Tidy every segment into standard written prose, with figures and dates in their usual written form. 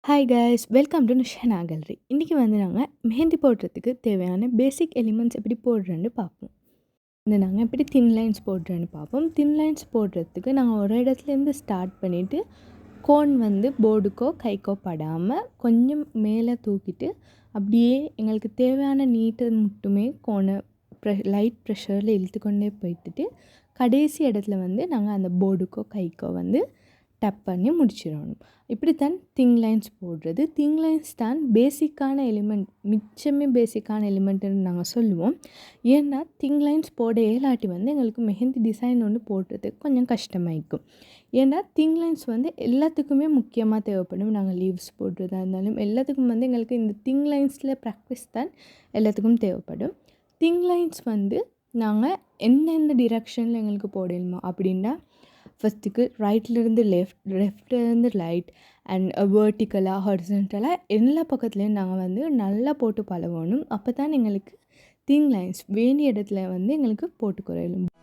Hi guys, welcome to Nishana gallery. இன்றைக்கி வந்து நாங்கள் மெஹந்தி போடுறதுக்கு தேவையான பேசிக் எலிமெண்ட்ஸ் எப்படி போடுறேன்னு பார்ப்போம். நாங்கள் எப்படி தின் லைன்ஸ் போடுறேன்னு பார்ப்போம். தின் லைன்ஸ் போடுறதுக்கு நாங்கள் ஒரு இடத்துலேருந்து ஸ்டார்ட் பண்ணிவிட்டு கோன் வந்து போர்டுக்கோ கைக்கோ படாமல் கொஞ்சம் மேலே தூக்கிட்டு அப்படியே எங்களுக்கு தேவையான நீட்டை மட்டுமே கோனை லைட் ப்ரெஷரில் இழுத்துக்கொண்டே போயிட்டு கடைசி இடத்துல வந்து நாங்கள் அந்த போர்டுக்கோ கைக்கோ வந்து டப் பண்ணி முடிச்சிடணும். இப்படித்தான் திங் லைன்ஸ் போடுறது. திங் லைன்ஸ் தான் பேசிக்கான எலிமெண்ட், மிச்சமே பேசிக்கான எலிமெண்ட்டுன்னு நாங்கள் சொல்லுவோம். ஏன்னா திங் லைன்ஸ் போட இயலாட்டி வந்து எங்களுக்கு மெஹந்தி டிசைன் ஒன்று போடுறதுக்கு கொஞ்சம் கஷ்டமாயிக்கும். ஏன்னா திங் லைன்ஸ் வந்து எல்லாத்துக்குமே முக்கியமாக தேவைப்படும். நாங்கள் லீவ்ஸ் போடுறதா இருந்தாலும் எல்லாத்துக்கும் வந்து எங்களுக்கு இந்த திங் லைன்ஸில் ப்ராக்டிஸ் தான் எல்லாத்துக்கும் தேவைப்படும். திங் லைன்ஸ் வந்து நாங்கள் எந்தெந்த டிரெக்ஷனில் எங்களுக்கு போடணுமோ அப்படின்னா ஃபஸ்ட்டுக்கு ரைட்லேருந்து லெஃப்ட்லேருந்து ரைட் அண்ட் வேர்ட்டிக்கலாக ஹாரிசான்டலாக எல்லா பக்கத்துலேயும் நாங்கள் வந்து நல்லா போட்டு பழகணும். அப்போ தான் எங்களுக்கு திங் லைன்ஸ் வேண்டிய இடத்துல வந்து எங்களுக்கு போட்டு குறையலும்.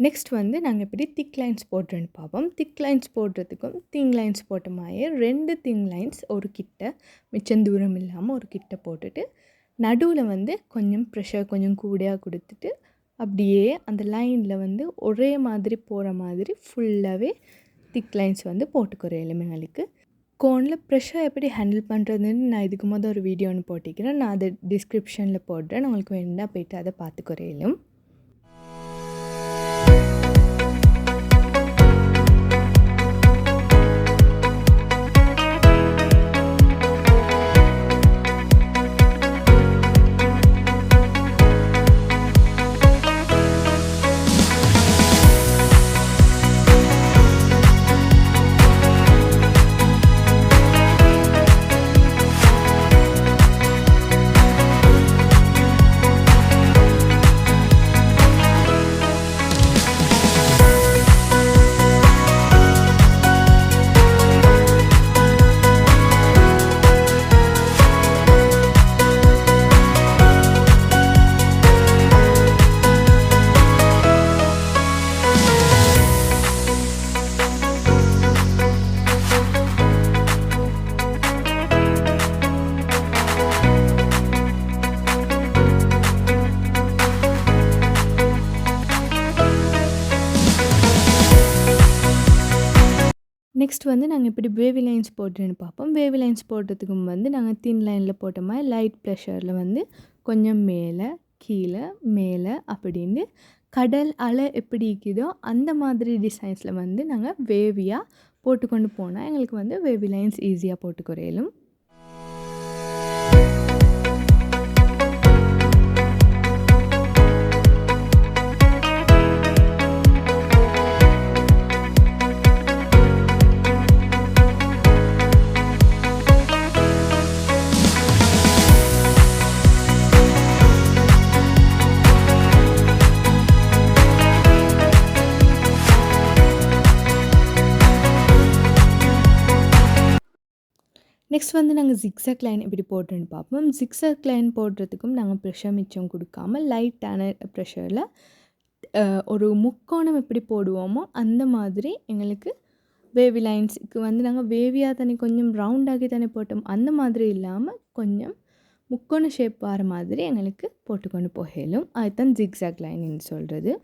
நெக்ஸ்ட் வந்து நாங்கள் எப்படி திக் லைன்ஸ் போடுறேன்னு பார்ப்போம். திக் லைன்ஸ் போடுறதுக்கும் திங் லைன்ஸ் போட்ட மாதிரியே 2 திங் லைன்ஸ் ஒரு கிட்ட மிச்சம் தூரம் இல்லாமல் ஒரு கிட்ட போட்டுட்டு நடுவில் வந்து கொஞ்சம் ப்ரெஷர் கொஞ்சம் கூடையாக கொடுத்துட்டு அப்படியே அந்த லைனில் வந்து ஒரே மாதிரி போகிற மாதிரி ஃபுல்லாகவே திக் லைன்ஸ் வந்து போட்டுக்கிறேன் எலிமெங்களுக்கு. கோனில் ப்ரெஷர் எப்படி ஹேண்டில் பண்ணுறதுன்னு நான் இதுக்கு முதல் ஒரு வீடியோ ஒன்று போட்டிக்கிறேன். நான் அதை டிஸ்கிரிப்ஷனில் போடுறேன். உங்களுக்கு வேணுன்னா போய்ட்டு அதை பார்த்துக்கிறேன். நெக்ஸ்ட் வந்து நாங்கள் இப்படி வேவி லைன்ஸ் போடுறேன்னு பார்ப்போம். வேவி லைன்ஸ் போடுறதுக்கும் வந்து நாங்கள் தின் லைனில் போட்ட மாதிரி லைட் ப்ரெஷரில் வந்து கொஞ்சம் மேலே கீழே மேலே அப்படின்னு கடல் அலை எப்படி இருக்குதோ அந்த மாதிரி டிசைன்ஸில் வந்து நாங்கள் வேவியாக போட்டுக்கொண்டு போனால் எங்களுக்கு வந்து வேவி லைன்ஸ் ஈஸியாக போட்டு குறையலும். நெக்ஸ்ட் வந்து நாங்கள் ஜிக்ஸாக் லைன் எப்படி போடுறேன்னு பார்ப்போம். ஜிக்ஸாக் லைன் போடுறதுக்கும் நாங்கள் ப்ரெஷர் மிச்சம் கொடுக்காமல் லைட்டான ப்ரெஷரில் ஒரு முக்கோணம் எப்படி போடுவோமோ அந்த மாதிரி எங்களுக்கு வேவி லைன்ஸுக்கு வந்து நாங்கள் வேவியாக தானே கொஞ்சம் ரவுண்டாகி தானே போட்டோம், அந்த மாதிரி இல்லாமல் கொஞ்சம் முக்கோண ஷேப் வர மாதிரி எங்களுக்கு போட்டுக்கொண்டு போகலும். அதுதான் ஜிக்ஸாக் லைன்னு சொல்கிறது.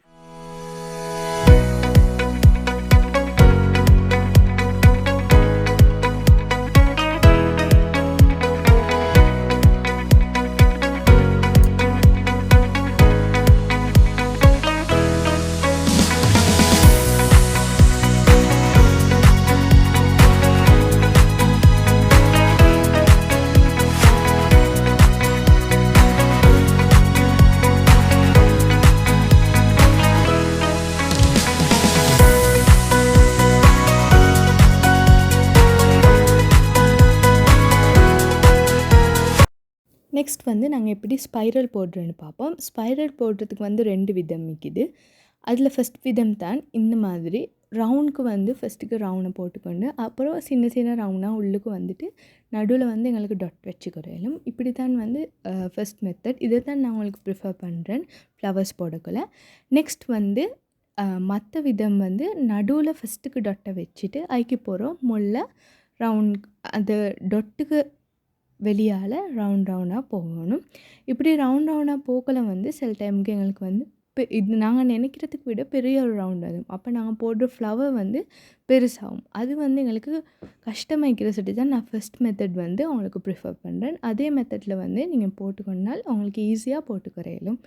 நெக்ஸ்ட் வந்து நாங்கள் எப்படி ஸ்பைரல் போடுறோன்னு பார்ப்போம். ஸ்பைரல் போடுறதுக்கு வந்து 2 விதம் இருக்குது. அதில் ஃபஸ்ட் விதம் தான் இந்த மாதிரி ரவுண்டுக்கு வந்து ஃபஸ்ட்டுக்கு ரவுண்டை போட்டுக்கொண்டு அப்புறம் சின்ன சின்ன ரவுண்டாக உள்ளுக்கு வந்துட்டு நடுவில் வந்து எங்களுக்கு டாட் வச்சுக்கிறேன். இப்படி தான் வந்து ஃபஸ்ட் மெத்தட். இதை தான் நான் உங்களுக்கு ப்ரிஃபர் பண்ணுறேன் ஃப்ளவர்ஸ் போடக்குள்ள. நெக்ஸ்ட் வந்து மற்ற விதம் வந்து நடுவில் ஃபஸ்ட்டுக்கு டாட்டை வச்சுட்டு அதுக்கு போகிறோம் முல்லை ரவுண்ட் அந்த டொட்டுக்கு வெளியால் ரவுண்டாக போகணும். இப்படி ரவுண்டாக போக்கல வந்து சில டைமுக்கு எங்களுக்கு வந்து இது நாங்கள் நினைக்கிறதுக்கு விட பெரிய ஒரு ரவுண்ட் ஆகும். அப்போ நாங்கள் போடுற ஃப்ளவர் வந்து பெருசாகும். அது வந்து எங்களுக்கு கஷ்டமாய்க்கிற சொல்லி தான் நான் ஃபஸ்ட் மெத்தட் வந்து உங்களுக்கு ப்ரிஃபர் பண்ணுறேன். அதே மெத்தடில் வந்து நீங்கள் போட்டுக்கொண்டால் உங்களுக்கு ஈஸியாக போட்டுக்கறையிலும்.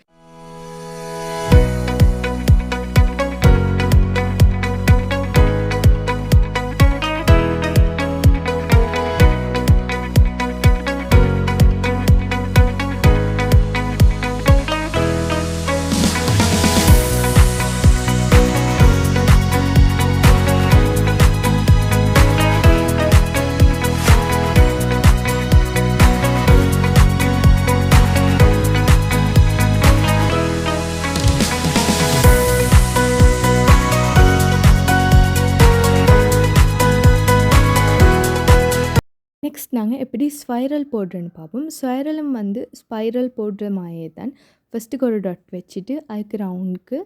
நெக்ஸ்ட் நாங்கள் எப்படி ஸ்பைரல் போடுறேன்னு பார்ப்போம். ஸ்பைரலும் வந்து ஸ்பைரல் போடுற மாதிரியே தான் ஃபஸ்ட்டுக்கு ஒரு டாட் வச்சுட்டு அதுக்கு ரவுண்டுக்கு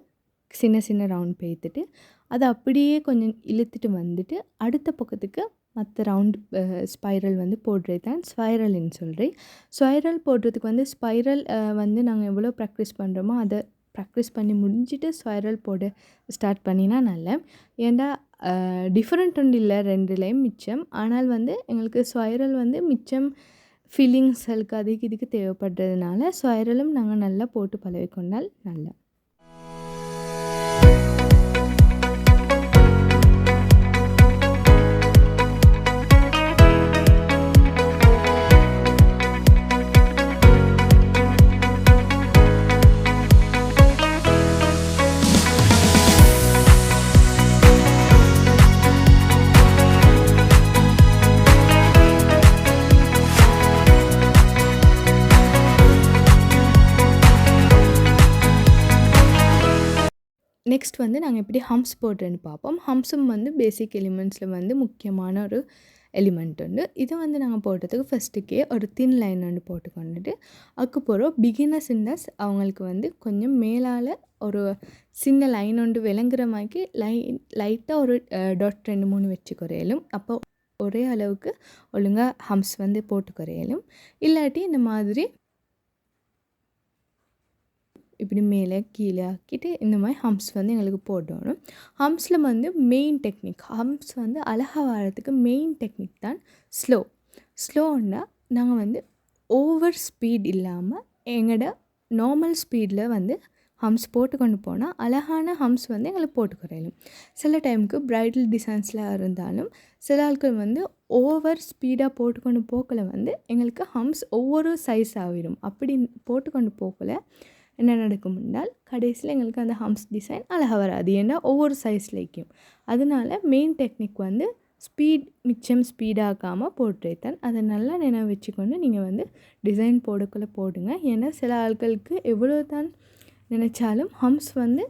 சின்ன சின்ன ரவுண்ட் பேத்துட்டு அதை அப்படியே கொஞ்சம் இழுத்துட்டு வந்துட்டு அடுத்த பக்கத்துக்கு மற்ற ரவுண்ட் ஸ்பைரல் வந்து போடுறது தான் ஸ்பைரல்னு சொல்கிறேன். ஸ்பைரல் போடுறதுக்கு வந்து ஸ்பைரல் வந்து நாங்கள் எவ்வளோ ப்ராக்டிஸ் பண்ணுறோமோ அதை ப்ராக்டிஸ் பண்ணி முடிஞ்சிட்டு ஸ்பைரல் போட ஸ்டார்ட் பண்ணினா நல்ல. ஏன்டா டிஃப்ரெண்ட் ஒன்று இல்லை, 2லேயும் மிச்சம். ஆனால் வந்து எங்களுக்கு ஸ்பைரல் வந்து மிச்சம் ஃபீலிங்ஸ்களுக்கு அதுக்கு இதுக்கு தேவைப்படுறதுனால ஸ்பைரலும் நாங்கள் நல்லா போட்டு பழகிக்கொண்டால் நல்லா. நெக்ஸ்ட் வந்து நாங்கள் எப்படி ஹம்ப்ஸ் போடுறேன்னு பார்ப்போம். ஹம்ப்ஸும் வந்து பேசிக் எலிமெண்ட்ஸில் வந்து முக்கியமான ஒரு எலிமெண்ட் உண்டு. இதை வந்து நாங்கள் போடுறதுக்கு ஃபஸ்ட்டுக்கே ஒரு தின் லைன் ஒன்று போட்டுக்கொண்டுட்டு அதுக்கப்புறம் பிகினர்ஸ் இண்டஸ் அவங்களுக்கு வந்து கொஞ்சம் மேலால் ஒரு சின்ன லைன் ஒன்று விளங்குற மாதிரி லைட்டாக ஒரு டாட் 2-3 வச்சுக்குறையிலும். அப்போ ஒரே அளவுக்கு ஒழுங்காக ஹம்ப்ஸ் வந்து போட்டுக்குறையிலும். இல்லாட்டி இந்த மாதிரி இப்படி மேலே கீழே ஆக்கிட்டு இந்த மாதிரி ஹம்ப்ஸ் வந்து எங்களுக்கு போடணும். ஹம்ப்ஸில் வந்து மெயின் டெக்னிக், ஹம்ப்ஸ் வந்து அழகாக வர்றதுக்கு மெயின் டெக்னிக் தான் ஸ்லோன்னா நாங்கள் வந்து ஓவர் ஸ்பீட் இல்லாமல் எங்களோட நார்மல் ஸ்பீடில் வந்து ஹம்ப்ஸ் போட்டு கொண்டு போனால் அழகான ஹம்ப்ஸ் வந்து எங்களுக்கு போட்டுக்கிறேன். சில டைமுக்கு ப்ரைடல் டிசைன்ஸில் இருந்தாலும் சில ஆட்கள் வந்து ஓவர் ஸ்பீடாக போட்டுக்கொண்டு போக்கல வந்து எங்களுக்கு ஹம்ப்ஸ் ஒவ்வொரு சைஸ் ஆகிடும். அப்படி போட்டுக்கொண்டு போக்கல என்ன நடக்கும் என்றால் கடைசியில் எங்களுக்கு அந்த ஹம்ப்ஸ் டிசைன் அழகாக வராது. ஏன்னா ஒவ்வொரு சைஸ்லேயும். அதனால மெயின் டெக்னிக் வந்து மிச்சம் ஸ்பீடாக்காமல் போட்டுதான். அதை நல்லா நினைவு வச்சுக்கொண்டு நீங்கள் வந்து டிசைன் போடக்குள்ளே போடுங்க. ஏன்னா சில ஆட்களுக்கு எவ்வளோ தான் நினச்சாலும் ஹம்ப்ஸ் வந்து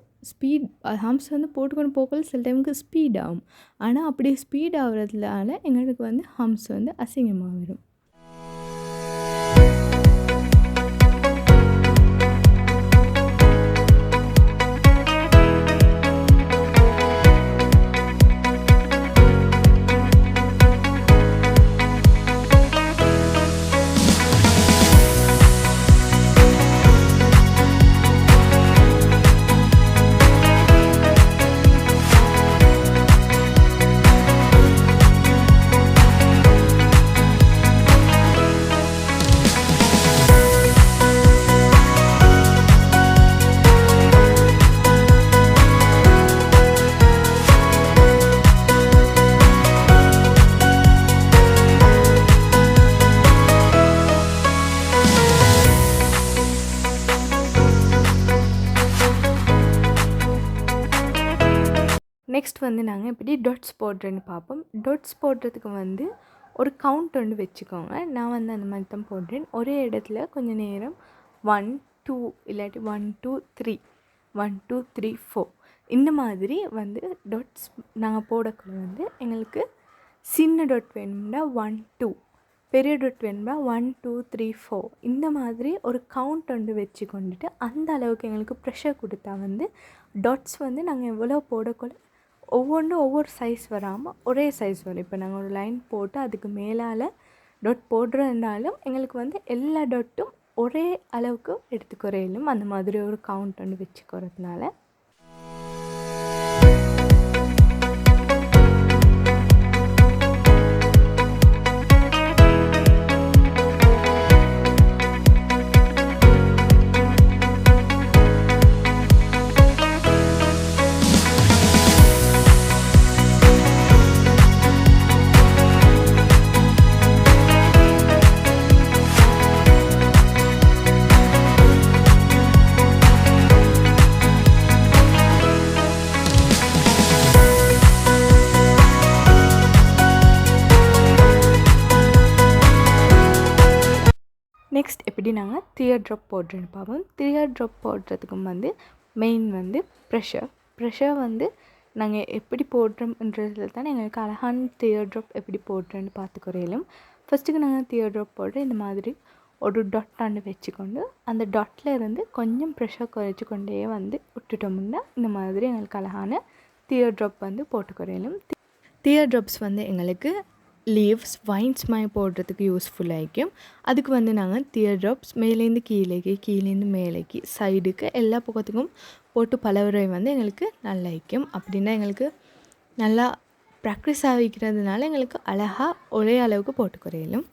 போட்டுக்கொண்டு போக்கல சில டைமுக்கு ஸ்பீட் ஆகும். ஆனால் அப்படி ஸ்பீட் ஆகுறதுனால எங்களுக்கு வந்து ஹம்ப்ஸ் வந்து அசிங்கமாக வரும். நெக்ஸ்ட் வந்து நாங்கள் எப்படி டாட்ஸ் போடுறேன்னு பார்ப்போம். டாட்ஸ் போடுறதுக்கு வந்து ஒரு கவுண்ட் ஒன்று வச்சுக்கோங்க. நான் வந்து அந்த மாதிரி தான் போடுறேன். ஒரே இடத்துல கொஞ்சம் நேரம் 1 2 இல்லாட்டி 1 2 3 1 2 3 4 இந்த மாதிரி வந்து டாட்ஸ் நாங்கள் போடக்குள்ள வந்து எங்களுக்கு சின்ன டாட் வேணும்னா 1 2, பெரிய டாட் வேணும்னா 1 2 3 4 இந்த மாதிரி ஒரு கவுண்ட் ஒன்று வச்சு கொண்டுட்டு அந்த அளவுக்கு எங்களுக்கு ப்ரெஷர் கொடுத்தா வந்து டாட்ஸ் வந்து நாங்கள் எவ்வளோ போடக்குள்ள ஒவ்வொன்றும் ஒவ்வொரு சைஸ் வராமல் ஒரே சைஸ் வரும். இப்போ நாங்கள் ஒரு லைன் போட்டு அதுக்கு மேலால் டாட் போடுறதுனாலும் எங்களுக்கு வந்து எல்லா டாட்டும் ஒரே அளவுக்கு எடுத்துக்குறையிலும் அந்த மாதிரி ஒரு கவுண்ட் ஒன்று வச்சுக்கிறதுனால. நெக்ஸ்ட் எப்படி நாங்கள் டியர் ட்ராப் போடுறேன்னு பார்ப்போம். டியர் ட்ராப் போடுறதுக்கு வந்து மெயின் வந்து ப்ரெஷர் வந்து நாங்கள் எப்படி போடுறோம்ன்றதில் தான் எங்களுக்கு அழகான டியர் ட்ராப் எப்படி போடுறேன்னு பார்த்துக்குறையிலும். ஃபஸ்ட்டுக்கு நாங்கள் டியர் ட்ராப் போடுற இந்த மாதிரி ஒரு டாட்டாண்டு வச்சுக்கொண்டு அந்த டாட்டில் இருந்து கொஞ்சம் ப்ரெஷர் குறைச்சி கொண்டே வந்து விட்டுட்டோம்னா இந்த மாதிரி எங்களுக்கு அழகான டியர் ட்ராப் வந்து போட்டுக்குறையிலும். டியர் ட்ராப்ஸ் வந்து எங்களுக்கு லீவ்ஸ் வைன்ஸ் மாதிரி போடுறதுக்கு யூஸ்ஃபுல்லாகிக்கும். அதுக்கு வந்து நாங்கள் டியர் ட்ராப்ஸ் மேலேருந்து கீழேக்கு கீழேருந்து மேலேக்கு சைடுக்கு எல்லா பக்கத்துக்கும் போட்டு பலவரை வந்து எங்களுக்கு நல்லா இருக்கும். அப்படின்னா எங்களுக்கு நல்லா ப்ராக்டிஸ் ஆகிக்கிறதுனால எங்களுக்கு அழகாக ஒரே அளவுக்கு போட்டு குறையலும்.